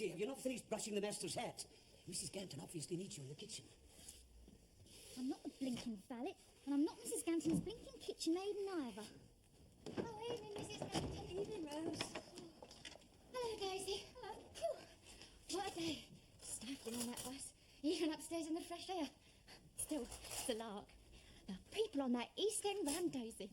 Daisy, have you not finished brushing the master's hat? Mrs. Ganton obviously needs you in the kitchen. I'm not the blinking valet, and I'm not Mrs. Ganton's blinking kitchen maid neither. Oh, evening, Mrs. Ganton. Evening, Rose. Hello, Daisy. Hello. Phew. What a day. Stifling on that bus. Even upstairs in the fresh air. Still, it's a lark. The people on that East End run, Daisy.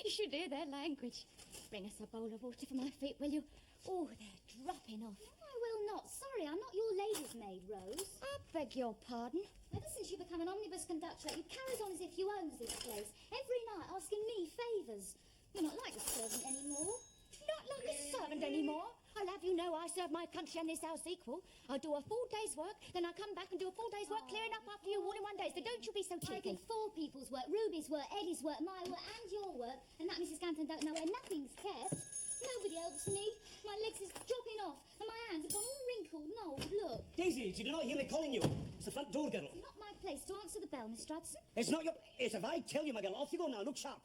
You should hear their language. Bring us a bowl of water for my feet, will you? Oh, they're dropping off. I will not. Sorry, I'm not your lady's maid, Rose. I beg your pardon. Ever since you become an omnibus conductor, you carries on as if you owned this place. Every night asking me favours. You're not like a servant anymore. Not like a servant anymore. I'll have you know I serve my country and this house equal. I do a full day's work, then I come back and do a full day's work clearing up after you all in one day. So don't you be so cheeky. I did 4 people's work, Ruby's work, Eddie's work, my work and your work, and that Mrs. Ganton don't know where nothing's kept. Nobody helps me. My legs is dropping off and my hands have gone all wrinkled and old. Look. Daisy, did you not hear me calling you? It's the front door, girl. It's not my place to answer the bell, Mr. Hudson. It's not your... It's if I tell you, my girl. Off you go now. Look sharp.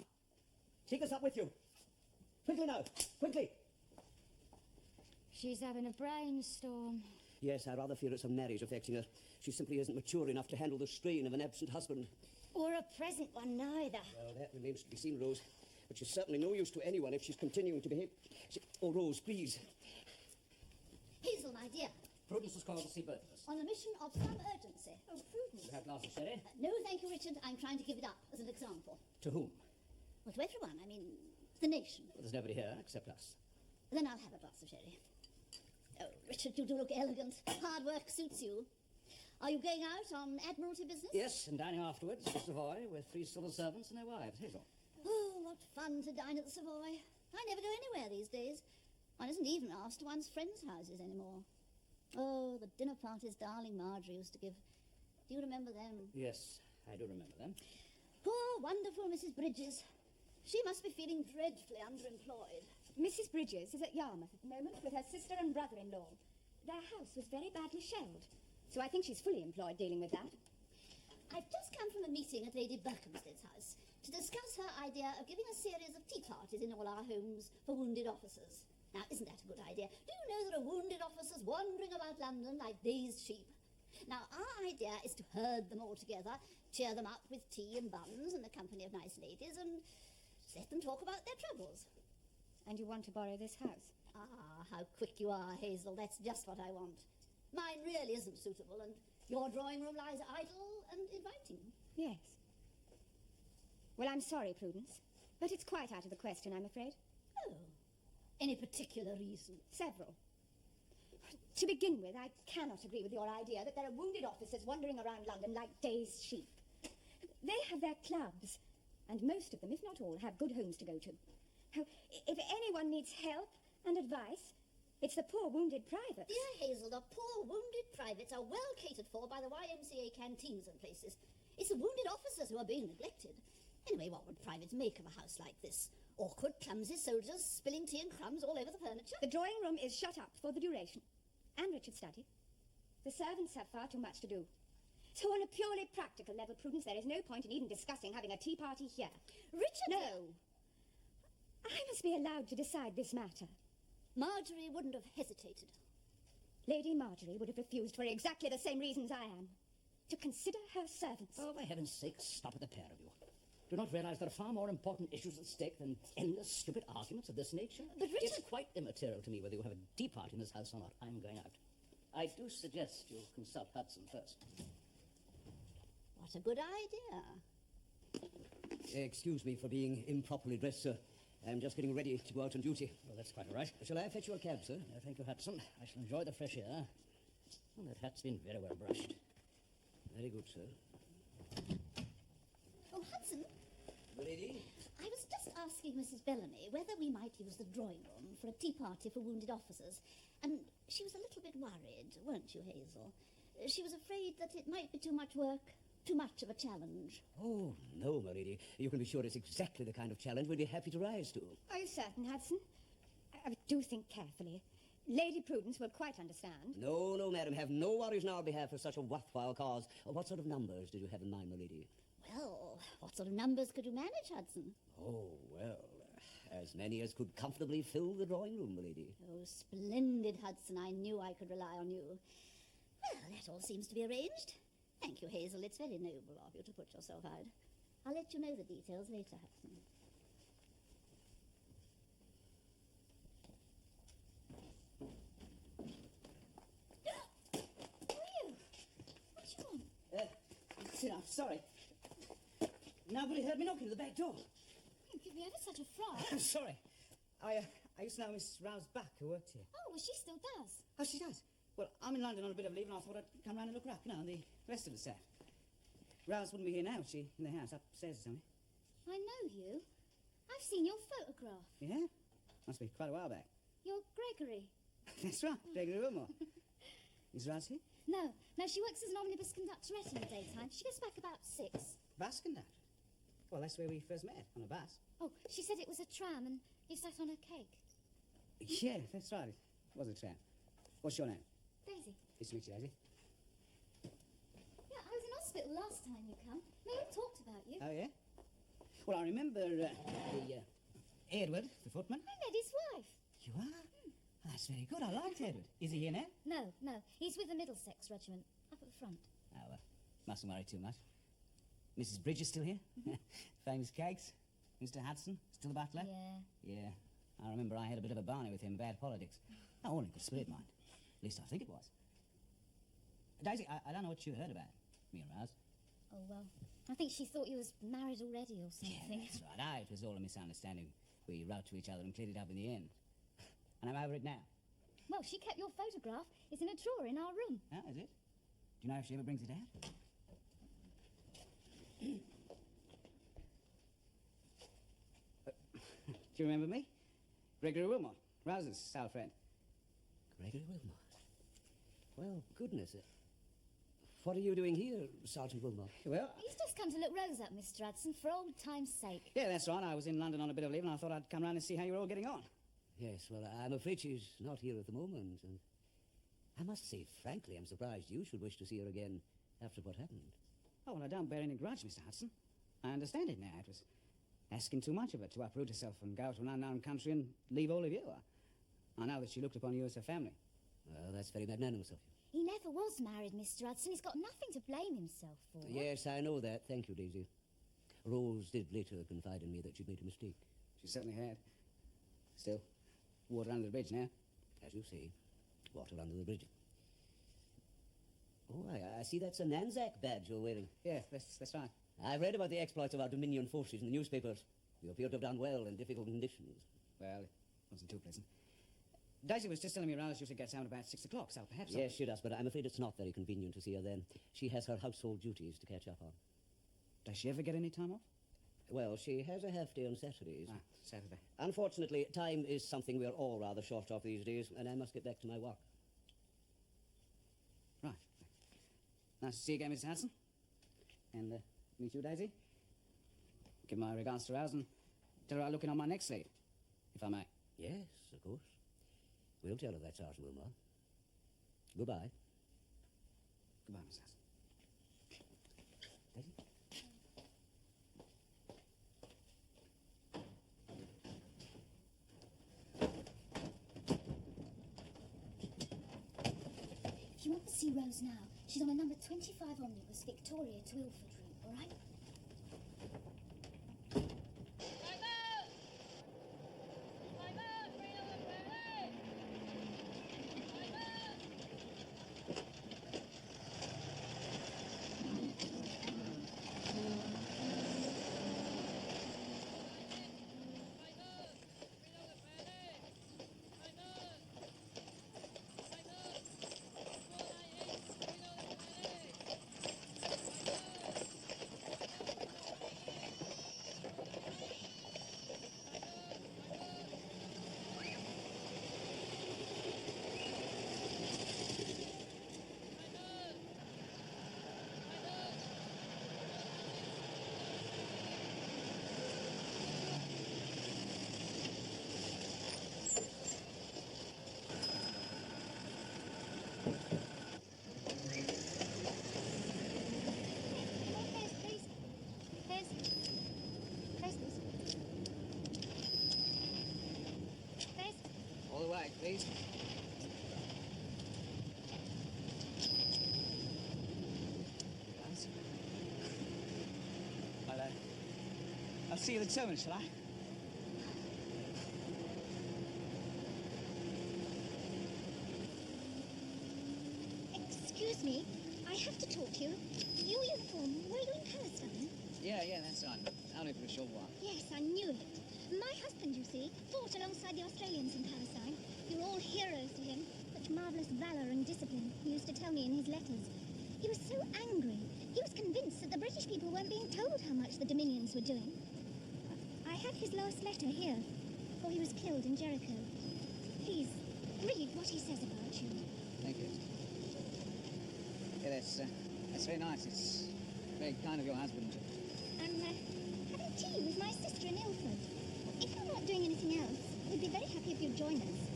Take us up with you. Quickly now. Quickly. She's having a brainstorm. Yes, I rather fear it's a marriage affecting her. She simply isn't mature enough to handle the strain of an absent husband. Or a present one, neither. Well, that remains to be seen, Rose. But she's certainly no use to anyone if she's continuing to behave... Oh, Rose, please. Hazel, my dear. Prudence has called to see both of us. On a mission of some urgency. Oh, Prudence. You have a glass of sherry? No, thank you, Richard. I'm trying to give it up as an example. To whom? Well, to everyone. I mean, the nation. Well, there's nobody here except us. Then I'll have a glass of sherry. Oh, Richard, you do look elegant. Hard work suits you. Are you going out on Admiralty business? Yes, and dining afterwards at the Savoy with 3 civil servants and their wives. Hazel. Oh, what fun to dine at the Savoy. I never go anywhere these days. One isn't even asked to one's friends' houses anymore. Oh, the dinner parties darling Marjorie used to give. Do you remember them? Yes, I do remember them. Poor, wonderful Mrs. Bridges. She must be feeling dreadfully underemployed. Mrs. Bridges is at Yarmouth at the moment with her sister and brother-in-law. Their house was very badly shelled, so I think she's fully employed dealing with that. I've just come from a meeting at Lady Berkhamsted's house to discuss her idea of giving a series of tea parties in all our homes for wounded officers. Now, isn't that a good idea? Do you know there are wounded officers wandering about London like dazed sheep? Now, our idea is to herd them all together, cheer them up with tea and buns and the company of nice ladies, and let them talk about their troubles. And you want to borrow this house? Ah, how quick you are, Hazel. That's just what I want. Mine really isn't suitable, and your drawing room lies idle and inviting. Yes. Well, I'm sorry, Prudence, but it's quite out of the question, I'm afraid. Oh. Any particular reason? Several. To begin with, I cannot agree with your idea that there are wounded officers wandering around London like dazed sheep. They have their clubs, and most of them, if not all, have good homes to go to. Now, if anyone needs help and advice, it's the poor wounded privates. Dear Hazel, the poor wounded privates are well catered for by the YMCA canteens and places. It's the wounded officers who are being neglected. Anyway, what would privates make of a house like this? Awkward, clumsy soldiers spilling tea and crumbs all over the furniture? The drawing room is shut up for the duration, and Richard's study. The servants have far too much to do. So on a purely practical level, Prudence, there is no point in even discussing having a tea party here. Richard! No. I must be allowed to decide this matter. Marjorie wouldn't have hesitated. Lady Marjorie would have refused for exactly the same reasons I am. To consider her servants. Oh, for heaven's sake, stop it, the pair of you. Do not realise there are far more important issues at stake than endless stupid arguments of this nature? But Richard... It's quite immaterial to me whether you have a tea party in this house or not. I'm going out. I do suggest you consult Hudson first. What a good idea. Excuse me for being improperly dressed, sir. I'm just getting ready to go out on duty. Well, that's quite all right. Shall I fetch you a cab, sir? Thank you, Hudson. I shall enjoy the fresh air. Well, that hat's been very well brushed. Very good, sir. Oh, Hudson. Lady? I was just asking Mrs. Bellamy whether we might use the drawing room for a tea party for wounded officers. And she was a little bit worried, weren't you, Hazel? She was afraid that it might be too much work, too much of a challenge. Oh, no, my lady. You can be sure it's exactly the kind of challenge we'd be happy to rise to. Are you certain, Hudson? I do think carefully. Lady Prudence will quite understand. No, no, madam. Have no worries on our behalf for such a worthwhile cause. What sort of numbers did you have in mind, my lady? Well, what sort of numbers could you manage, Hudson? Oh, well, As many as could comfortably fill the drawing room, milady. Oh, splendid, Hudson. I knew I could rely on you. Well, that all seems to be arranged. Thank you, Hazel. It's very noble of you to put yourself out. I'll let you know the details later, Hudson. Who are you? What do you want? Sit down, sorry. Nobody heard me knocking at the back door. You give me ever such a fright. I'm sorry. I used to know Miss Rouse Buck, who worked here. Oh, well, she still does. Oh, she does? Well, I'm in London on a bit of leave, and I thought I'd come round and look her up, and the rest of the staff. Rouse wouldn't be here now, is she? In the house, upstairs or something. I know you. I've seen your photograph. Yeah? Must be quite a while back. You're Gregory. That's right, Gregory Wilmore. Is Rouse here? No, she works as an omnibus conductorette in the daytime. She gets back about 6. Bus conductor? Well, that's where we first met, on a bus. Oh, she said it was a tram and you sat on a cake. Yeah, that's right. It was a tram. What's your name? Daisy. Nice to meet you, Daisy. Yeah, I was in hospital last time you come. They all talked about you. Oh, yeah? Well, I remember Edward, the footman. I'm Eddie's wife. You are? Oh, that's very good. I liked Edward. Is he here now? No. He's with the Middlesex Regiment, up at the front. Oh, mustn't worry too much. Mrs. Bridge is still here? Famous cakes. Mr. Hudson, still the butler? Yeah. Yeah. I remember I had a bit of a barney with him, bad politics. Oh, all in good spirit, mind. At least I think it was. Daisy, I don't know what you heard about me and Rouse. Oh, well, I think she thought you was married already or something. Yeah, that's right. It was all a misunderstanding. We wrote to each other and cleared it up in the end. And I'm over it now. Well, she kept your photograph. It's in a drawer in our room. Oh, is it? Do you know if she ever brings it out? Do you remember me? Gregory Wilmore, Rouse's old friend. Gregory Wilmore? Well, goodness. What are you doing here, Sergeant Wilmore? Well, He's just come to look Rose up, Mr. Hudson, for old time's sake. yeah, that's right. I was in London on a bit of leave and I thought I'd come round and see how you're all getting on. Yes, well, I'm afraid she's not here at the moment, and I must say, frankly, I'm surprised you should wish to see her again after what happened. Oh, well, I don't bear any grudge, Mr. Hudson. I understand it now. It was asking too much of her to uproot herself and go to an unknown country and leave all of you. I know that she looked upon you as her family. Well, that's very magnanimous of you. He never was married, Mr. Hudson. He's got nothing to blame himself for. Yes, I know that. Thank you, Daisy. Rose did later confide in me that she'd made a mistake. She certainly had. Still, water under the bridge now. As you say, water under the bridge. Oh, I see that's an Anzac badge you're wearing. Yeah, that's right. I've read about the exploits of our Dominion forces in the newspapers. You appear to have done well in difficult conditions. Well, it wasn't too pleasant. Daisy was just telling me Rouse usually gets home at about 6 o'clock, so perhaps... Yes, she does, but I'm afraid it's not very convenient to see her then. She has her household duties to catch up on. Does she ever get any time off? Well, she has a half day on Saturdays. Ah, Saturday. Unfortunately, time is something we're all rather short of these days, and I must get back to my work. Right. Nice to see you again, Mr. Hudson. And meet you, Daisy. Give my regards to Rouse and tell her I'm looking on my next sleeve, if I may. Yes, of course. We'll tell her that, Sergeant Wilmore. Goodbye. Goodbye, Mr. Hudson. Daisy? If you want to see Rose now, she's on a number 25 omnibus, Victoria to Ilford Route, all right? please. Yes. I'll see you at 7, shall I? Excuse me, I have to talk to you. Your uniform, were you in Palestine? Yeah, that's right. Only for a short while. Yes, I knew it. My husband, you see, fought alongside the Australians in Palestine. You're all heroes to him. Such marvellous valour and discipline, he used to tell me in his letters. He was so angry. He was convinced that the British people weren't being told how much the Dominions were doing. I have his last letter here, before he was killed in Jericho. Please, read what he says about you. Thank you. Yeah, that's very nice. It's very kind of your husband. I'm having tea with my sister in Ilford. If you're not doing anything else, we'd be very happy if you'd join us.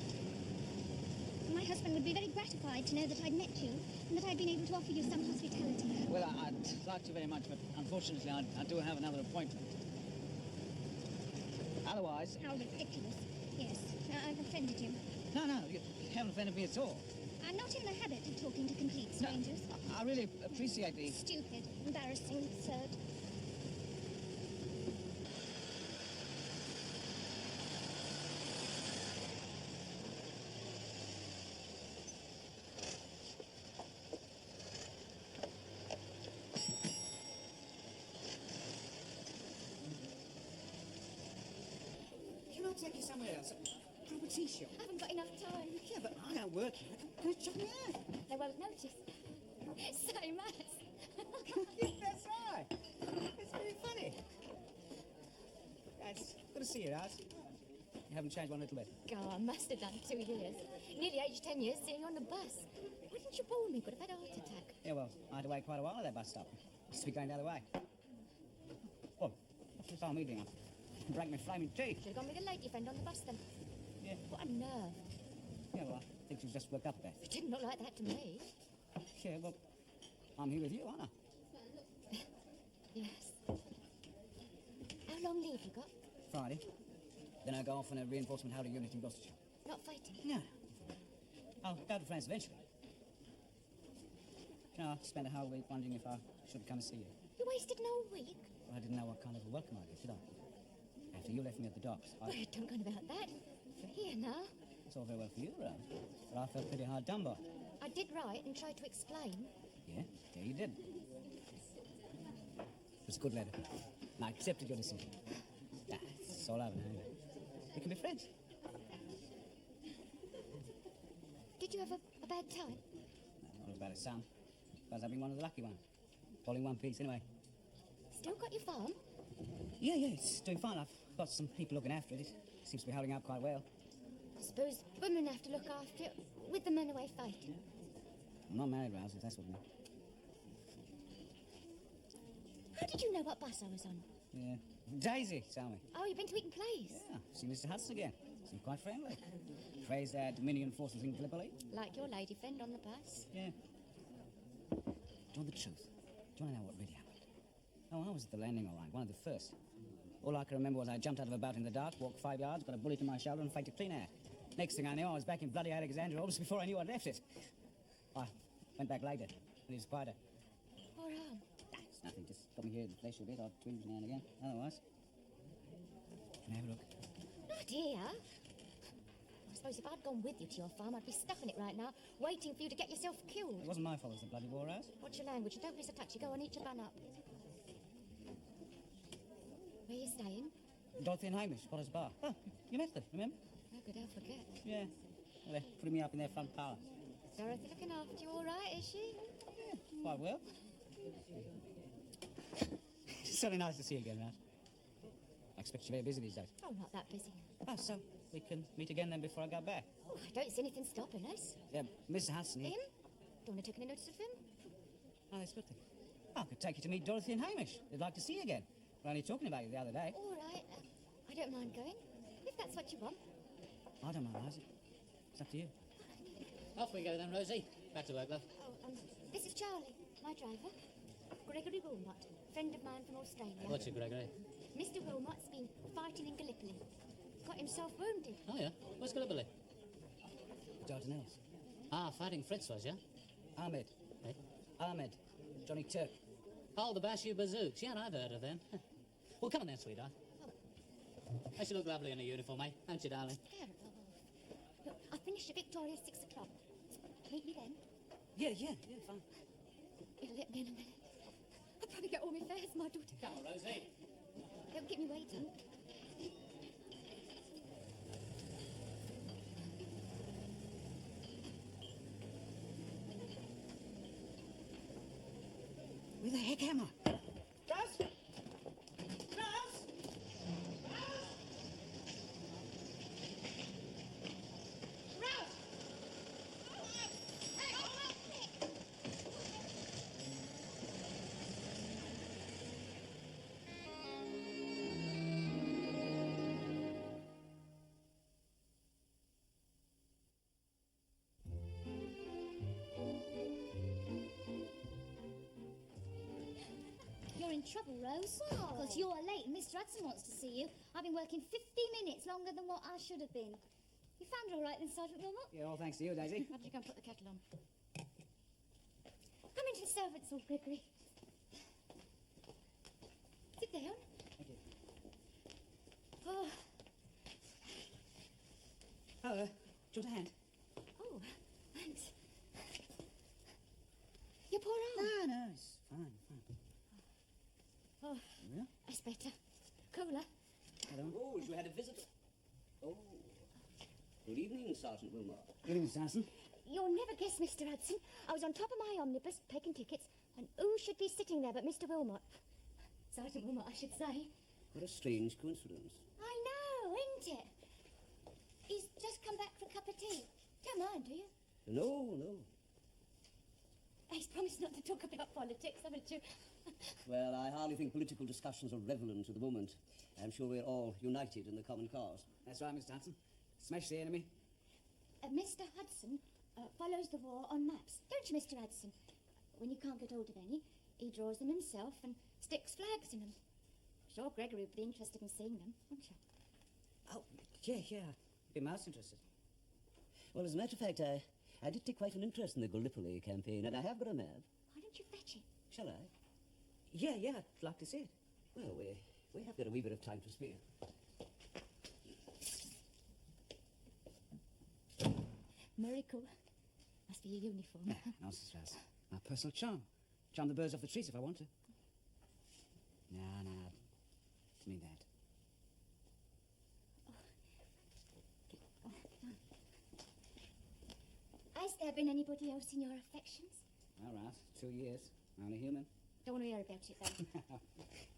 My husband would be very gratified to know that I'd met you and that I'd been able to offer you some hospitality. Well, I'd like to very much, but unfortunately I do have another appointment. Otherwise... How ridiculous. Yes, I've offended you. No, you haven't offended me at all. I'm not in the habit of talking to complete strangers. No, I really appreciate the... Stupid, embarrassing, absurd. Can I take you somewhere else? Grab a tea shop. I haven't got enough time. Yeah, but I don't work here. Can you chuck me out? They won't notice. Same as. That's right. It's very funny. Yeah, it's good to see you, Raz. You haven't changed one little bit. God, I must have done 2 years. Nearly aged 10 years seeing you on the bus. Why didn't you warn me? Could have had a heart attack. Yeah, well, I had to wait quite a while at that bus stop. Used to be going the other way. Oh, what's this arm eating? Break my flaming teeth. Should have gone with a lady friend on the bus then. Yeah. What a nerve. Yeah, well, I think she was just worked up there. It didn't look like that to me. Yeah, well, I'm here with you, aren't I? Yes. How long leave you got? Friday. Then I go off on a reinforcement howler unit in Gloucestershire. Not fighting? No. I'll go to France eventually. You know, I spent a whole week wondering if I should come and see you. You wasted an whole week? Well, I didn't know what kind of a welcome I'd get, did I? After you left me at the docks, Well, don't go on about that. For here now. It's all very well for you, Rose, but I felt pretty hard done by. I did write and tried to explain. Yeah, you did. It was a good letter. And I accepted your decision. Nah, it's all over now, anyway. We can be friends. Did you have a bad time? No, not as bad as some. But I've been one of the lucky ones. All in one piece, anyway. Still got your farm? Yeah, it's doing fine. I've got some people looking after it. It seems to be holding up quite well. I suppose women have to look after it with the men away fighting. I'm not married, Rouse, if that's what you mean. How did you know what bus I was on? Yeah. Daisy, tell me. Oh, you've been to Eaton Place? Yeah, see Mr. Hudson again. Seemed quite friendly. Praised our Dominion forces in Gallipoli. Like your lady friend on the bus? Yeah. Do you want the truth? Do you want to know what really happened? Oh, I was at the landing all right, one of the first. All I can remember was I jumped out of a boat in the dark, walked 5 yards, got a bullet in my shoulder and fainted clean out. Next thing I knew, I was back in bloody Alexandria almost before I knew I'd left it. I went back later, and it was quieter. Poor arm. It's nothing, just got me here in the flesh a bit, I'll twinge now and again. Otherwise, can I have a look? Not here. I suppose if I'd gone with you to your farm, I'd be stuck in it right now, waiting for you to get yourself killed. It wasn't my fault, it was the bloody war, Rose. What's your language? Don't miss a touch. You go on, eat your bun up. Where you staying? Dorothy and Hamish, Potter's Bar. Oh, you met them, remember? How could I forget? Yeah. Well, they're putting me up in their front parlour. Dorothy looking after you all right, is she? Yeah, quite well. It's certainly nice to see you again, Rose. I expect you're very busy these days. Oh, not that busy. Oh, so we can meet again then before I go back. Oh, I don't see anything stopping us. Yeah, Mr. Hudson. Him? Don't want to take any notice of him? Oh, that's good thing. I could take you to meet Dorothy and Hamish. They'd like to see you again. We were only talking about you the other day. All right. I don't mind going, if that's what you want. I don't mind, Rosie. It's up to you. Off we go then, Rosie. Back to work, love. Oh, this is Charlie, my driver. Gregory Wilmot, friend of mine from Australia. What's it, Gregory? Mr. Wilmot's been fighting in Gallipoli. Got himself wounded. Oh, yeah? Where's Gallipoli? Dardanelles. Ah, Fighting Fritz was, yeah? Ahmed. Eh? Ahmed. Johnny Turk. Oh, the Bashu Bazooks. Yeah, I've heard of them. Well, come on then, sweetheart. I should look lovely in a uniform, eh? Don't you, darling? Look, I finished at Victoria 6 o'clock. Meet me then. Yeah, fine. It'll let me in a minute. I'll probably get all my fares, my daughter. Come on, Rosie. Don't keep me waiting. Where the heck am I? Raz? You're in trouble, Rose. Because you're late and Mr. Hudson wants to see you. I've been working 50 minutes longer than what I should have been. You found it all right then, Sergeant Wilmot? Yeah, all thanks to you, Daisy. Why don't you go and put the kettle on? Come into the servants' hall, Gregory. Sit down. Thank you. Oh, Oh, do you want a hand? oh, thanks. Your poor arm. No, it's fine. Oh, Yeah? that's better. Cooler. Hello. Oh, you had a visitor. Oh. Good evening, Sergeant Wilmot. Good evening, Sanson. You'll never guess, Mr. Hudson. I was on top of my omnibus, taking tickets, and who should be sitting there but Mr. Wilmot? Sergeant Wilmot, I should say. What a strange coincidence. I know, isn't it? He's just come back for a cup of tea. Don't mind, do you? No. He's promised not to talk about politics, haven't you? Well, I hardly think political discussions are relevant at the moment. I'm sure we're all united in the common cause. That's right, Mr. Hudson. Smash the enemy. Mr. Hudson follows the war on maps, don't you, Mr. Hudson? When you can't get hold of any, he draws them himself and sticks flags in them. Sure, Gregory would be interested in seeing them, wouldn't you? Oh, yeah. Be most interested. Well, as a matter of fact, I did take quite an interest in the Gallipoli campaign, and I have got a map. Why don't you fetch it? Shall I? Yeah, I'd like to see it. Well, we have got a wee bit of time to spare. Miracle. Must be your uniform. Nonsense, Raz. My personal charm. Charm the birds off the trees if I want to. No. To me, that. Has there been anybody else in your affections? All right, 2 years. Only human. Don't want to hear about it then.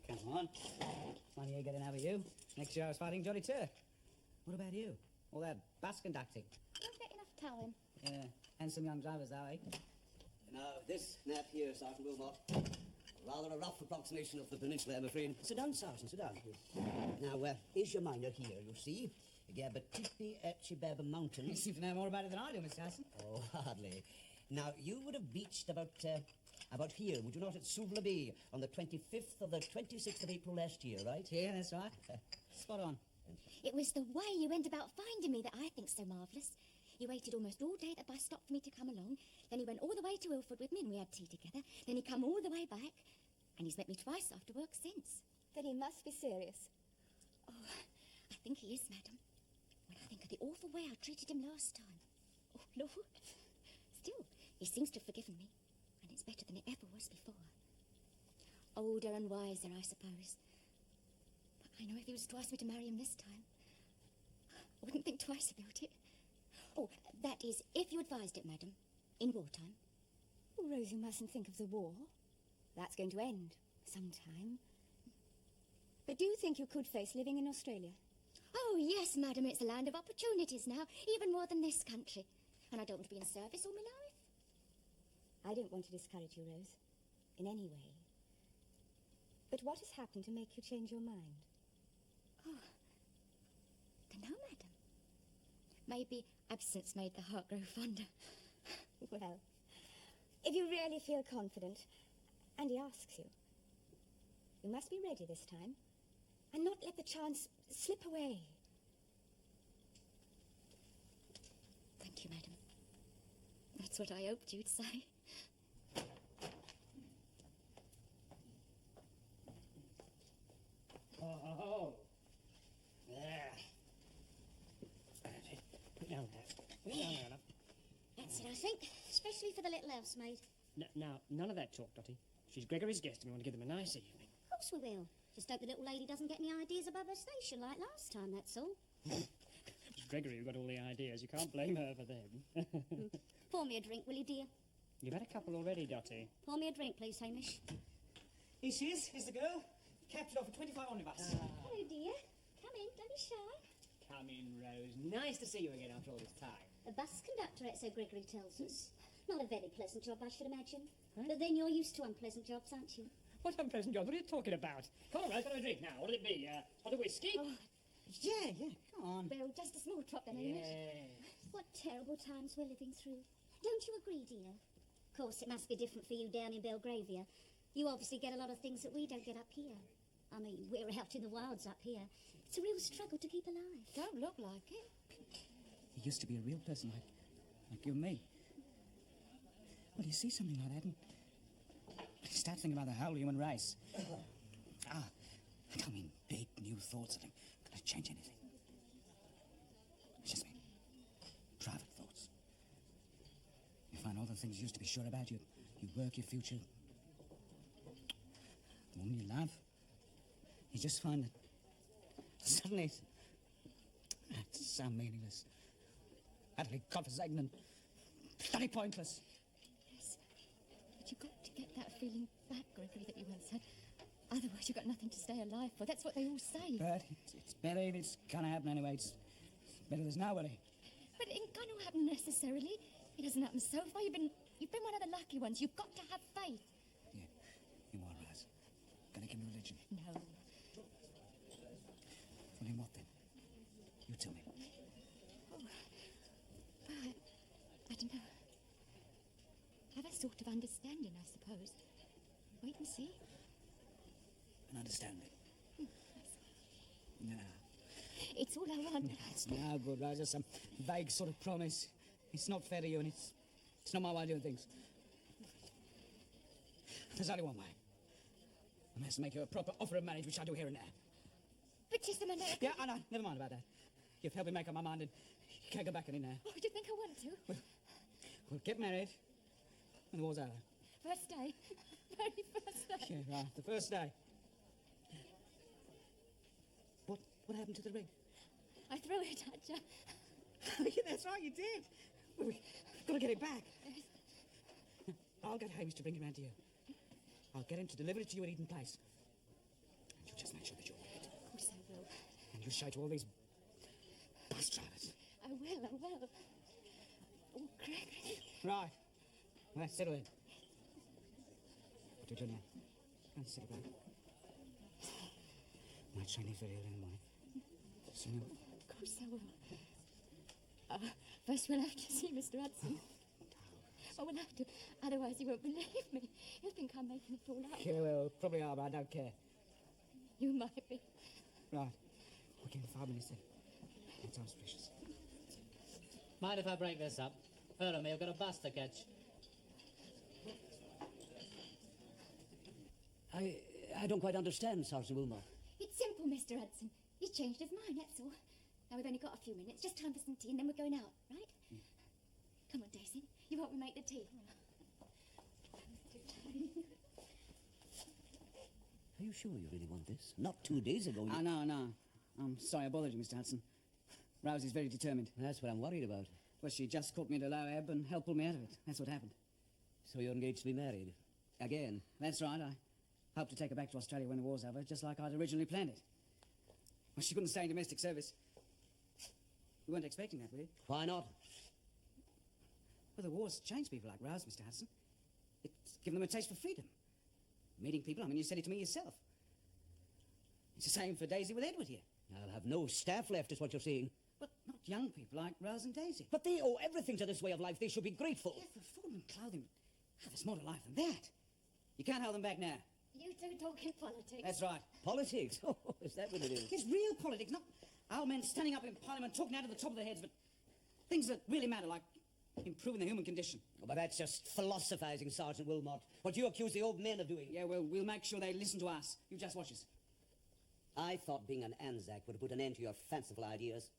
Come on. One year getting over you. Next year I was fighting Johnny Turk. What about you? All that bass conducting. Don't get enough time. Yeah, handsome young drivers, though, eh? Now, this map here, Sergeant Wilmot, rather a rough approximation of the peninsula, I'm afraid. Sit down, Sergeant, sit down. Now, is your minor here, you see? Gabatipi Chibaba You Mountains. seem to know more about it than I do, Mr. Hudson. Oh, hardly. Now, you would have beached about here, would you not, at Souvlabi on the 25th of the 26th of April last year, right? Yeah, that's right. Spot on. It was the way you went about finding me that I think so marvellous. He waited almost all day at the bus stop for me to come along. Then he went all the way to Ilford with me and we had tea together. Then he come all the way back. And he's met me twice after work since. Then he must be serious. Oh, I think he is, madam. When I think of the awful way I treated him last time. Oh, Lord. Still, he seems to have forgiven me. And it's better than it ever was before. Older and wiser, I suppose. But I know if he was to ask me to marry him this time, I wouldn't think twice about it. Oh, that is, if you advised it, madam, in wartime. Oh, Rose, you mustn't think of the war. That's going to end sometime. But do you think you could face living in Australia? Oh, yes, madam, it's a land of opportunities now, even more than this country. And I don't want to be in service all my life. I don't want to discourage you, Rose, in any way. But what has happened to make you change your mind? Oh, dunno, madam. Maybe absence made the heart grow fonder. Well, if you really feel confident, and he asks you, you must be ready this time, and not let the chance slip away. Thank Thank you, madam. That's what I hoped you'd say. Oh. There. Put down there. Put down there, love. That's it, I think. Especially for the little housemaid. Now, none of that talk, Dotty. She's Gregory's guest and we want to give them a nice evening. Of course we will. Just hope the little lady doesn't get any ideas above her station like last time, that's all. It's Gregory who got all the ideas. You can't blame her for them. Pour me a drink, will you, dear? You've had a couple already, Dotty. Pour me a drink, please, Hamish. Here she is. Here's the girl. Captured off a 25 omnibus. Hello, dear. Come in, don't be shy. Come in, Rose. Nice to see you again after all this time. A bus conductor, so Gregory tells us. Not a very pleasant job, I should imagine. But then you're used to unpleasant jobs, aren't you? What unpleasant job? What are you talking about? Come on, Rose, what do we drink now? What'll it be? Hot whiskey? Oh, Yeah, come on. Bill, just a small drop then, Hamish. Yes. What terrible times we're living through. Don't you agree, dear? Of course, it must be different for you down in Belgravia. You obviously get a lot of things that we don't get up here. I mean, we're out in the wilds up here. It's a real struggle to keep alive. Don't look like it. He used to be a real person like you and me. Well, you see something like that and you start thinking about the whole human race. I don't mean big new thoughts that are going to change anything. It's just me. Private thoughts. You find all the things you used to be sure about. You work, your future. The woman you love. You just find that suddenly it's so meaningless. Utterly godforsaken and bloody pointless. Yes. But you've got to get that feeling back, Gregory, that you once had. Otherwise you've got nothing to stay alive for. That's what they all say. But it's better if it's gonna happen anyway. It's better there's nobody. But it ain't gonna happen necessarily. It hasn't happened so far. You've been one of the lucky ones. You've got to have faith. Yeah, you are, Raz. Gonna give me religion. No. Well, in what then? You tell me. Well, I don't know. Have a sort of understanding, I suppose. Wait and see. An understanding. No. It's all I want. It's no good, Raz. Just some vague sort of promise. It's not fair to you and it's not my way of doing things. There's only one way. I must make you a proper offer of marriage, which I do here and now. But just a minute. Yeah, I know. Never mind about that. You've helped me make up my mind and you can't go back in now. Oh, do you think I want to? We'll get married and the war's over. First day. Very first day. Yeah, right. The first day. What happened to the ring? I threw it at you. Yeah, that's right, you did. We've got to get it back. I'll get Hamish to bring it round to you. I'll get him to deliver it to you at Eden Place. And you just make sure that you're with it. Of course I will. And you show it to all these bus drivers. I will. Oh, Gregory. Right. Right, settle in. What do you do now? Go and sit down. My train leaves very early in the morning. So you... Of course I will. First we'll have to see Mr. Hudson. Oh, we'll have to. Otherwise he won't believe me. He'll think I'm making it all up. Yeah, well, probably are, but I don't care. You might be. Right. We'll give him 5 minutes then. That time's precious. Mind if I break this up? Follow me, I've got a bus to catch. I don't quite understand, Sergeant Wilmot. It's simple, Mr. Hudson. He's changed his mind, that's all. Now we've only got a few minutes. Just time for some tea and then we're going out, right? Come on, Daisy. You help me make the tea. Are you sure you really want this? Not 2 days ago. Oh, no. I'm sorry I bothered you, Mr. Hudson. Rosie's very determined. That's what I'm worried about. Well, she just caught me at a low ebb and helped pull me out of it. That's what happened. So you're engaged to be married? Again? That's right. I hope to take her back to Australia when the war's over, just like I'd originally planned it. Well, she couldn't stay in domestic service. You weren't expecting that, were you? Why not? Well, the war's changed people like Rose, Mr. Hudson. It's given them a taste for freedom. Meeting people, I mean, you said it to me yourself. It's the same for Daisy with Edward here. I'll have no staff left, is what you're saying. But not young people like Rose and Daisy. But they owe everything to this way of life. They should be grateful. Yes, for food and clothing. Oh, there's more to life than that. You can't hold them back now. You two talking politics. That's right. Politics? Oh, is that what it is? It's real politics, not old men standing up in Parliament talking out of the top of their heads, but Things that really matter, like improving the human condition. Oh, but that's just philosophising, Sergeant Wilmot. What you accuse the old men of doing. Yeah, well, we'll make sure they listen to us. You just watch us. I thought being an Anzac would put an end to your fanciful ideas.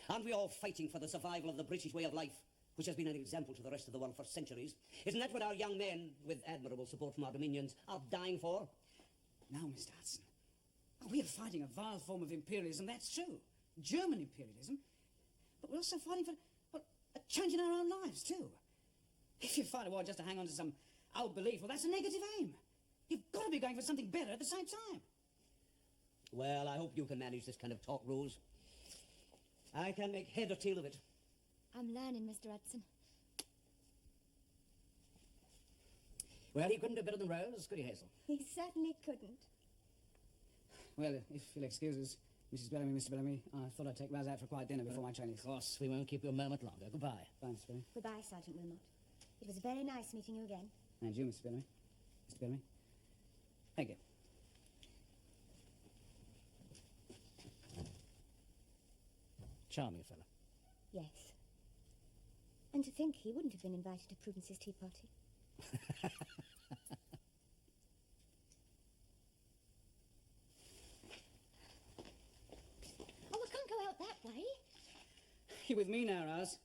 Aren't we all fighting for the survival of the British way of life, which has been an example to the rest of the world for centuries? Isn't that what our young men, with admirable support from our Dominions, are dying for? Now, Mr. Hudson, we are fighting a vile form of imperialism, that's true. German imperialism. But we're also fighting for, well, a change in our own lives, too. If you fight a war just to hang on to some old belief, well, that's a negative aim. You've got to be going for something better at the same time. Well, I hope you can manage this kind of talk, Rose. I can make head or tail of it. I'm learning, Mr. Hudson. Well, he couldn't do better than Rose, could he, Hazel? He certainly couldn't. Well, if you'll excuse us, Mrs. Bellamy, Mr. Bellamy, I thought I'd take Raz out for a quiet dinner before my training. Of course, we won't keep you a moment longer. Goodbye. Bye, Mr. Bellamy. Goodbye, Sergeant Wilmot. It was very nice meeting you again. And you, Mr. Bellamy. Mr. Bellamy. Thank you. Charming fellow. Yes. And to think he wouldn't have been invited to Prudence's tea party. Oh, I can't go out that way. You're with me now, Raz.